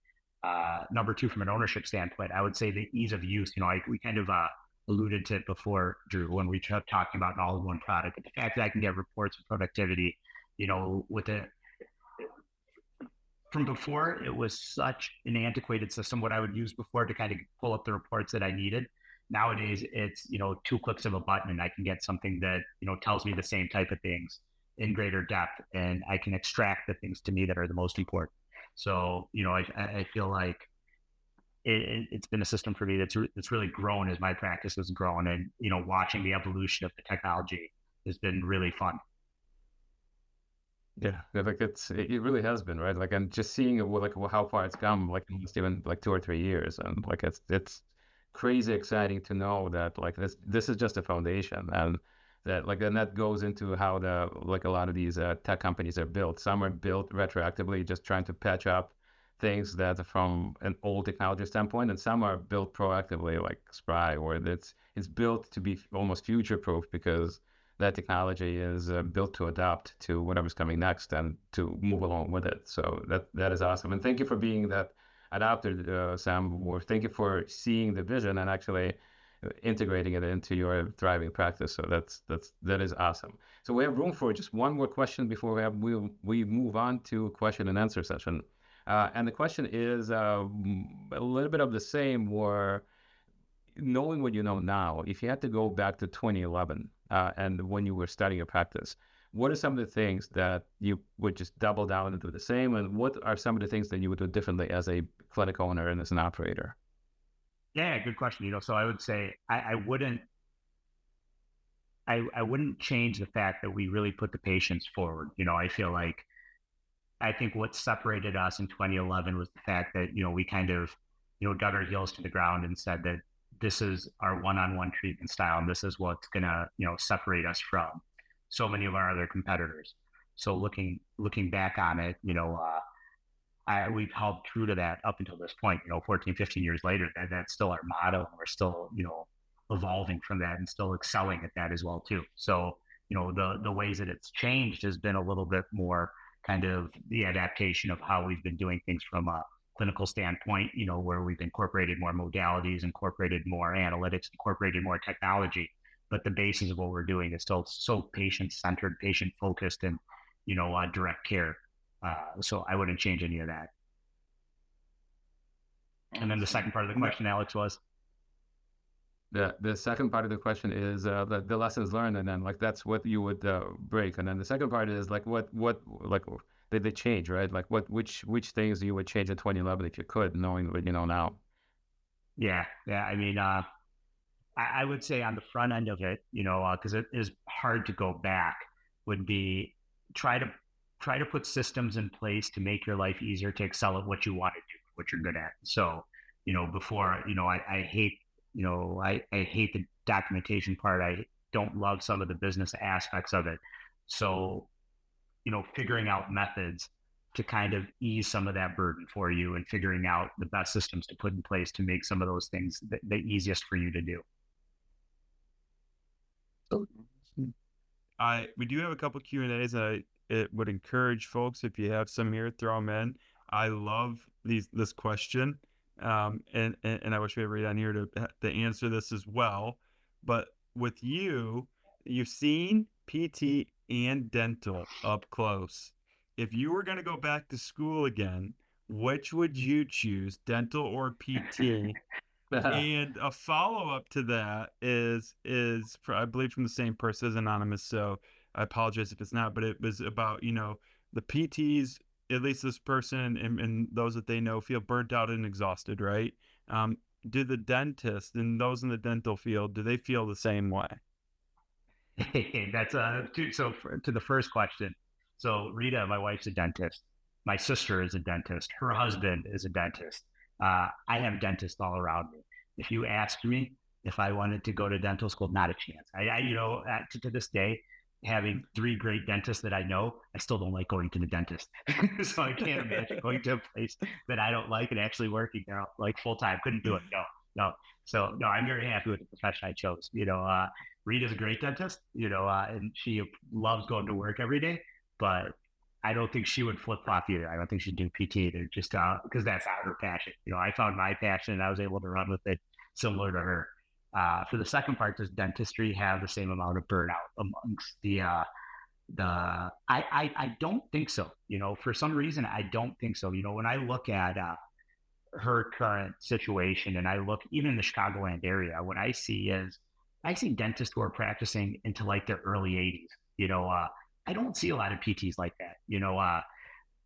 Number two, from an ownership standpoint, I would say the ease of use. We kind of alluded to it before, Drew, when we kept talking about an all-in-one product. But the fact that I can get reports of productivity, with it from before, it was such an antiquated system. What I would use before to kind of pull up the reports that I needed. Nowadays, it's two clicks of a button, and I can get something that tells me the same type of things in greater depth, and I can extract the things to me that are the most important. So I feel like it's been a system for me that's really grown as my practice has grown, and watching the evolution of the technology has been really fun. Yeah, like it really has been, right? Like, and just seeing it, like how far it's come, like almost even like 2 or 3 years, and like it's crazy exciting to know that like this is just a foundation, and that goes into how a lot of these tech companies are built. Some are built retroactively, just trying to patch up things that are from an old technology standpoint, and some are built proactively, like Spry, where it's built to be almost future proof because that technology is built to adapt to whatever's coming next and to move along with it. So that is awesome. And thank you for being that adapter, Sam, or thank you for seeing the vision and actually integrating it into your thriving practice. So that is awesome. So we have room for just one more question before we move on to question and answer session. And the question is a little bit of the same, where knowing what you know now, if you had to go back to 2011 and when you were starting your practice, what are some of the things that you would just double down and do the same? And what are some of the things that you would do differently as a clinic owner and as an operator? Yeah, good question. So I would say I wouldn't change the fact that we really put the patients forward. I think what separated us in 2011 was the fact that we kind of dug our heels to the ground and said that this is our one-on-one treatment style, and this is what's gonna separate us from so many of our other competitors. So looking back on it, we've held true to that up until this point. 14, 15 years later, that's still our motto, and we're still evolving from that and still excelling at that as well too. So the ways that it's changed has been a little bit more kind of the adaptation of how we've been doing things from a clinical standpoint, where we've incorporated more modalities, incorporated more analytics, incorporated more technology. But the basis of what we're doing is still so patient-centered, patient-focused, and direct care. So I wouldn't change any of that. And then the second part of the question, Alex, was? The second part of the question is the lessons learned, and then like that's what you would break, and then the second part is like what like did they change, right? Like which things you would change in 2011 if you could, knowing what you know now. Yeah. I mean, I would say on the front end of it, because it is hard to go back, would be try to try to put systems in place to make your life easier to excel at what you want to do, what you're good at. So, before, I hate, I hate the documentation part. I don't love some of the business aspects of it. So, figuring out methods to kind of ease some of that burden for you and figuring out the best systems to put in place to make some of those things the easiest for you to do. We do have a couple Q&As, and it would encourage folks, if you have some here, throw them in. I love this question, and I wish we had Reed on here to answer this as well. But with you've seen PT and dental up close. If you were going to go back to school again, which would you choose, dental or PT? And a follow-up to that is I believe from the same person as anonymous, so I apologize if it's not, but it was about, the PTs, at least this person and those that they know, feel burnt out and exhausted, right? Do the dentists and those in the dental field, do they feel the same way? That's to the first question. So Rita, my wife's a dentist. My sister is a dentist. Her husband is a dentist. I have dentists all around me. If you asked me if I wanted to go to dental school, not a chance. To this day, having 3 great dentists that I know, I still don't like going to the dentist. So I can't imagine going to a place that I don't like and actually working there like full time. Couldn't do it. No. So no, I'm very happy with the profession I chose. Rita's a great dentist, and she loves going to work every day, but I don't think she would flip flop either. I don't think she'd do PT either, just because that's not her passion. I found my passion and I was able to run with it similar to her. For the second part, does dentistry have the same amount of burnout amongst I don't think so. For some reason, I don't think so. When I look at her current situation and I look even in the Chicagoland area, what I see dentists who are practicing into like their early 80s. I don't see a lot of PTs like that.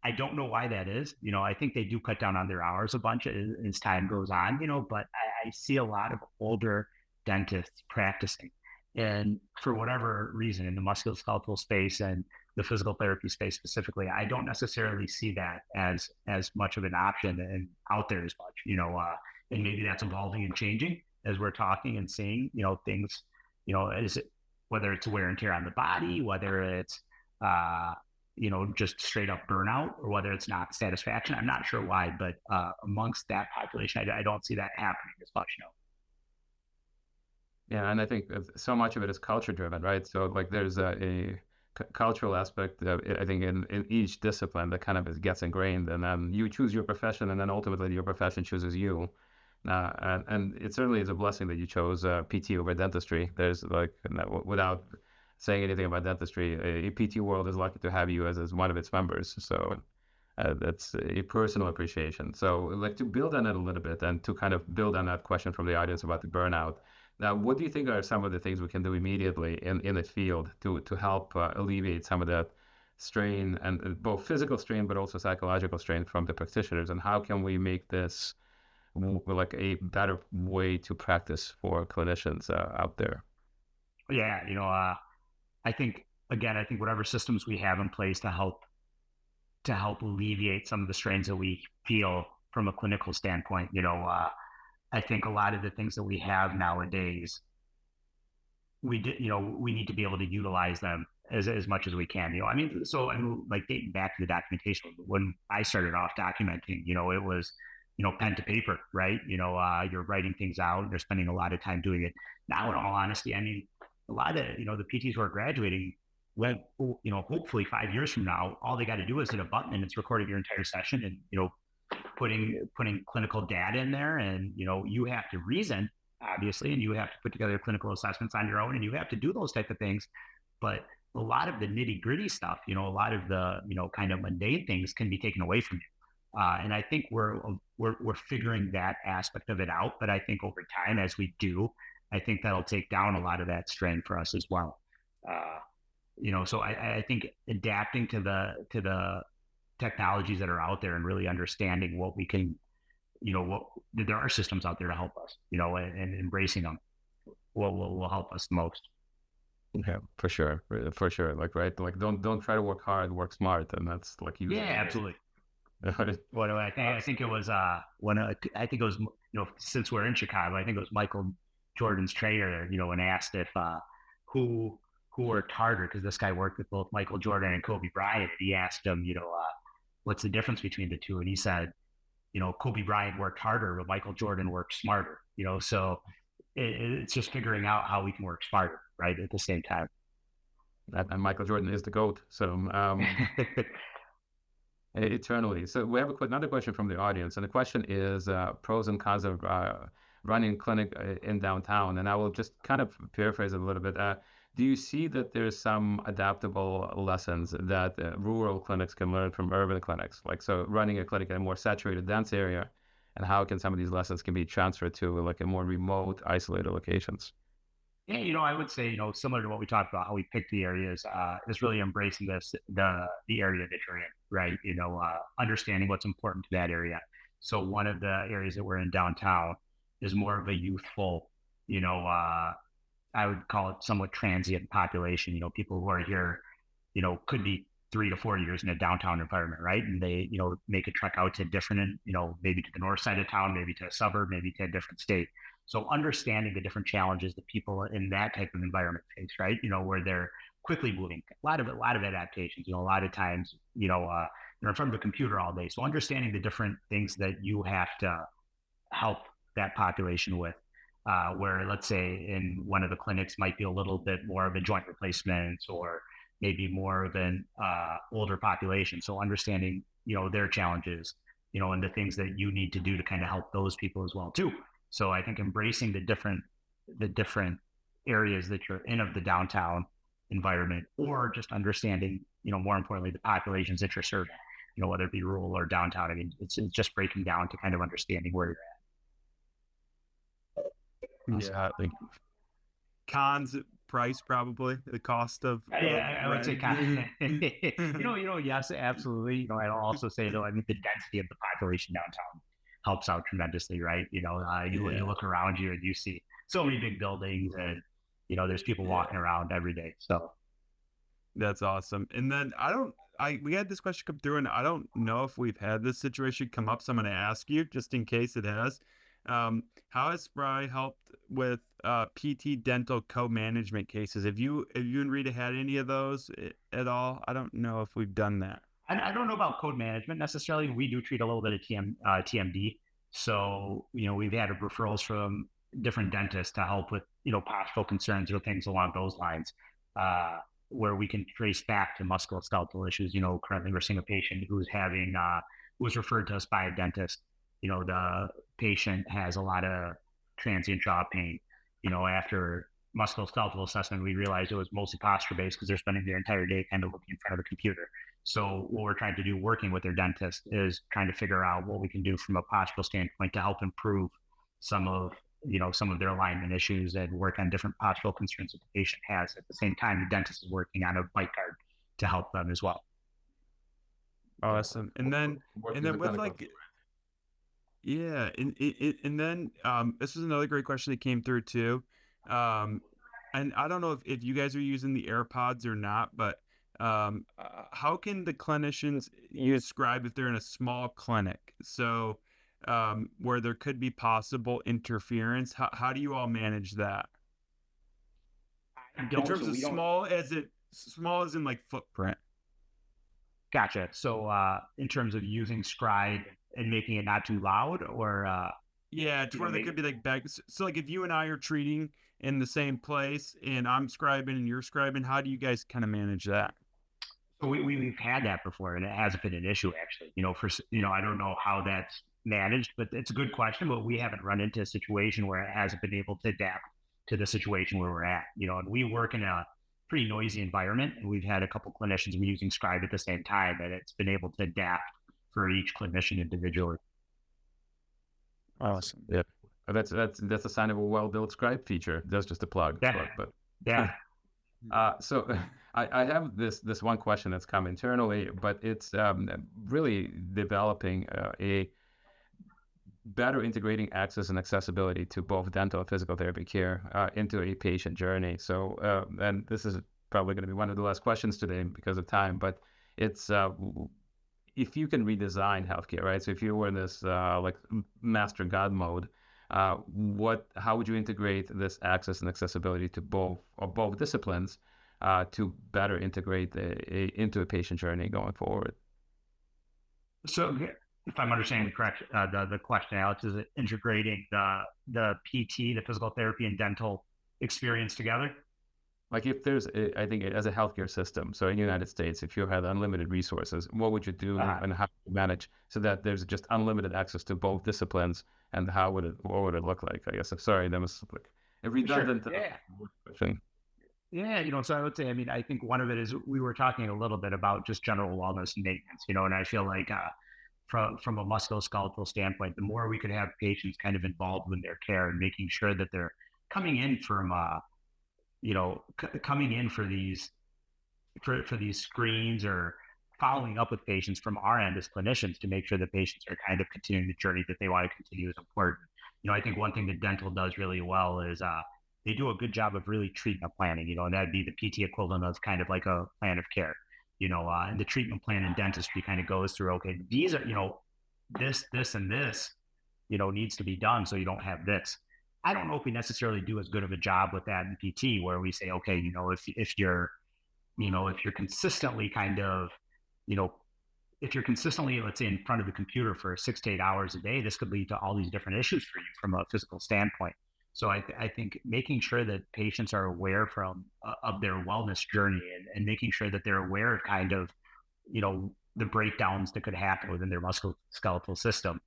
I don't know why that is. I think they do cut down on their hours a bunch as time goes on, but I see a lot of older dentists practicing. And for whatever reason, in the musculoskeletal space and the physical therapy space specifically, I don't necessarily see that as much of an option and out there as much, and maybe that's evolving and changing as we're talking and seeing, things, whether it's wear and tear on the body, whether it's, just straight up burnout, or whether it's not satisfaction. I'm not sure why, but amongst that population, I don't see that happening as much. No. Yeah, and I think so much of it is culture driven, right? So like there's a cultural aspect I think in each discipline that kind of gets ingrained, and then you choose your profession, and then ultimately your profession chooses you. And it certainly is a blessing that you chose PT over dentistry. There's without saying anything about dentistry, a PT world is lucky to have you as one of its members. So that's a personal appreciation. So like to build on it a little bit and to kind of build on that question from the audience about the burnout. Now, what do you think are some of the things we can do immediately in the field to help alleviate some of that strain, and both physical strain, but also psychological strain from the practitioners? And how can we make this like a better way to practice for clinicians out there? Yeah, I think whatever systems we have in place to help alleviate some of the strains that we feel from a clinical standpoint, I think a lot of the things that we have nowadays, we need to be able to utilize them as much as we can. Like dating back to the documentation, when I started off documenting, it was, pen to paper, right? You're writing things out, you're spending a lot of time doing it. Now, in all honesty, a lot of, the PTs who are graduating, hopefully 5 years from now, all they got to do is hit a button and it's recording your entire session and, putting clinical data in there, and, you have to reason, obviously, and you have to put together clinical assessments on your own, and you have to do those type of things. But a lot of the nitty gritty stuff, a lot of the, kind of mundane things can be taken away from you. And I think we're figuring that aspect of it out. But I think over time, as we do, I think that'll take down a lot of that strain for us as well. So I think adapting to the technologies that are out there and really understanding what we can, there are systems out there to help us, and embracing them will help us the most. Yeah, for sure, for sure. Like, right, like don't try to work hard, work smart, and that's like Yeah, usually absolutely. the What do I think it was when I think it was, since we're in Chicago, I think it was Michael Jordan's trainer, and asked if who who worked harder, because this guy worked with both Michael Jordan and Kobe Bryant. He asked him, what's the difference between the two, and he said, Kobe Bryant worked harder, but Michael Jordan worked smarter. So it's just figuring out how we can work smarter, right, at the same time. and Michael Jordan is the GOAT. So eternally. So we have another question from the audience, and the question is pros and cons of running a clinic in downtown. And I will just kind of paraphrase it a little bit. Do you see that there's some adaptable lessons that rural clinics can learn from urban clinics? Like, so running a clinic in a more saturated, dense area, and how can some of these lessons can be transferred to like a more remote, isolated locations? Yeah, I would say, similar to what we talked about, how we pick the areas, is really embracing the area that you're in, right? Understanding what's important to that area. So one of the areas that we're in downtown is more of a youthful, I would call it somewhat transient population. People who are here, could be 3 to 4 years in a downtown environment, right? And they, make a trek out to different, maybe to the north side of town, maybe to a suburb, maybe to a different state. So understanding the different challenges that people in that type of environment face, right? Where they're quickly moving, a lot of adaptations. A lot of times, they're in front of a computer all day. So understanding the different things that you have to help that population with. Where, let's say, in one of the clinics might be a little bit more of a joint replacement, or maybe more of an older population. So understanding, their challenges, and the things that you need to do to kind of help those people as well too. So I think embracing the different areas that you're in of the downtown environment, or just understanding, more importantly, the populations that you're serving, whether it be rural or downtown. I mean, it's just breaking down to kind of understanding where you're at. Yeah, like cons, price, probably the cost of Yeah, I would say rent. yes, absolutely. I'll also say, though, I mean, the density of the population downtown helps out tremendously, right? You Yeah, look around you and you see so many big buildings, and there's people yeah, walking around every day. So that's awesome. And then we had this question come through, and I don't know if we've had this situation come up, so I'm going to ask you just in case it has. How has Spry helped with PT dental co-management cases? Have you and Rita had any of those at all? I don't know if we've done that. I don't know about code management necessarily. We do treat a little bit of TMD. So, we've had referrals from different dentists to help with, possible concerns or things along those lines, where we can trace back to musculoskeletal issues. Currently we're seeing a patient who's who was referred to us by a dentist. The patient has a lot of transient jaw pain. After musculoskeletal assessment, we realized it was mostly posture based, because they're spending their entire day kind of looking in front of a computer. So what we're trying to do, working with their dentist, is trying to figure out what we can do from a postural standpoint to help improve some of their alignment issues, and work on different postural concerns that the patient has. At the same time, the dentist is working on a bite guard to help them as well. Awesome. And then Working with with clinical. like, yeah, and then this is another great question that came through too. And I don't know if you guys are using the AirPods or not, but how can the clinicians use Scribe if they're in a small clinic? So where there could be possible interference, how do you all manage that? In terms So of we don't. small as in like footprint. Gotcha. So in terms of using Scribe and making it not too loud, or Yeah, it's where there maybe. could be like back. So like if you and I are treating in the same place and I'm scribing and you're scribing, how do you guys kind of manage that? So we've had that before, and it hasn't been an issue actually. I don't know how that's managed, but it's a good question. But we haven't run into a situation where it hasn't been able to adapt to the situation where we're at. And we work in a pretty noisy environment, and we've had a couple clinicians using Scribe at the same time, and it's been able to adapt for each clinician individually. Awesome. Yep. That's a sign of a well-built Scribe feature. That's just a plug. Yeah, But yeah. so I have this one question that's come internally, but it's really developing a better integrating access and accessibility to both dental and physical therapy care into a patient journey. So, and this is probably going to be one of the last questions today because of time, but it's if you can redesign healthcare, right? So if you were in this like master god mode, how would you integrate this access and accessibility to both disciplines to better integrate into a patient journey going forward? So if I'm understanding correct, the question, Alex, is it integrating the PT, the physical therapy and dental experience together? Like if there's, I think as a healthcare system, so in the United States, if you had unlimited resources, what would you do Uh, and how would you manage so that there's just unlimited access to both disciplines and what would it look like? I guess. I'm sorry, that was like a sure. redundant Yeah. question. Yeah, so I would say, I mean, I think one of it is we were talking a little bit about just general wellness and maintenance, and I feel like from a musculoskeletal standpoint, the more we could have patients kind of involved in their care and making sure that they're coming in from, coming in for these screens or following up with patients from our end as clinicians to make sure that patients are kind of continuing the journey that they want to continue is important. I think one thing that dental does really well is they do a good job of really treatment planning, and that'd be the PT equivalent of kind of like a plan of care, and the treatment plan in dentistry kind of goes through, okay, these are, this, and this, needs to be done so you don't have this. I don't know if we necessarily do as good of a job with that in PT where we say, okay, if you're consistently kind of, you know, if you're consistently, let's say, in front of the computer for 6 to 8 hours a day, this could lead to all these different issues for you from a physical standpoint. So I think making sure that patients are aware of their wellness journey and making sure that they're aware of kind of, the breakdowns that could happen within their musculoskeletal system,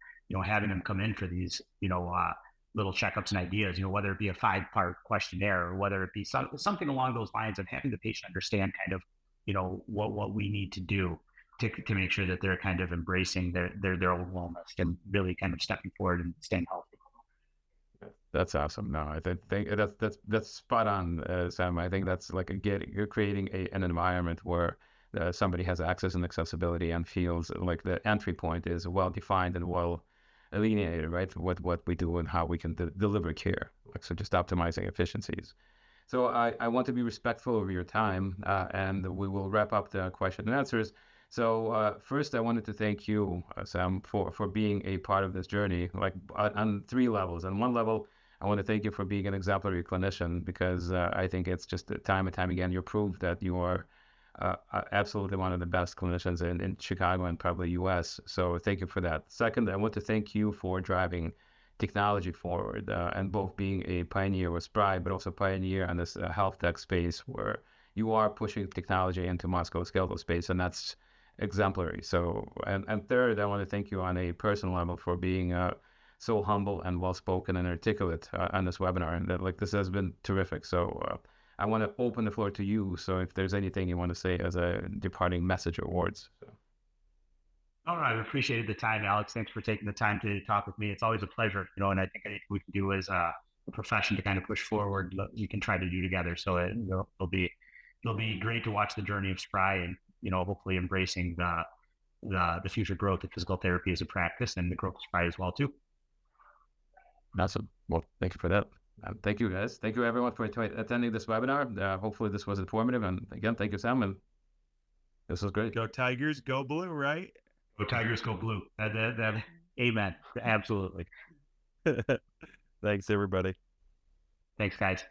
having them come in for these, little checkups and ideas, whether it be a 5-part questionnaire or whether it be something along those lines of having the patient understand kind of, what we need to do to make sure that they're kind of embracing their own wellness and really kind of stepping forward and staying healthy. That's awesome. No, I think that's spot on, Sam. I think that's like you're creating an environment where somebody has access and accessibility and feels like the entry point is well defined and well delineated, right? For what we do and how we can deliver care. Like so, just optimizing efficiencies. So I want to be respectful of your time, and we will wrap up the question and answers. So first, I wanted to thank you, Sam, for being a part of this journey, like on 3 levels. On one level, I want to thank you for being an exemplary clinician because I think it's just time and time again you prove that you are absolutely one of the best clinicians in Chicago and probably U.S. So thank you for that. Second, I want to thank you for driving technology forward and both being a pioneer with Spry, but also pioneer in this health tech space where you are pushing technology into musculoskeletal space, and that's exemplary. So, and third, I want to thank you on a personal level for being so humble and well-spoken and articulate on this webinar. And that, like, this has been terrific. So I want to open the floor to you. So if there's anything you want to say as a departing message or words. So. All right. I appreciated the time, Alex. Thanks for taking the time to talk with me. It's always a pleasure, and I think anything we can do as a profession to kind of push forward, we can try to do together. So it'll be great to watch the journey of Spry and, hopefully embracing the future growth of physical therapy as a practice and the growth of Spry as well, too. Awesome. Well, thank you for that. Thank you, guys. Thank you, everyone, for attending this webinar. Hopefully this was informative. And again, thank you, Sam. And this was great. Go Tigers, go blue, right? Go Tigers, go blue. Amen. Absolutely. Thanks, everybody. Thanks, guys.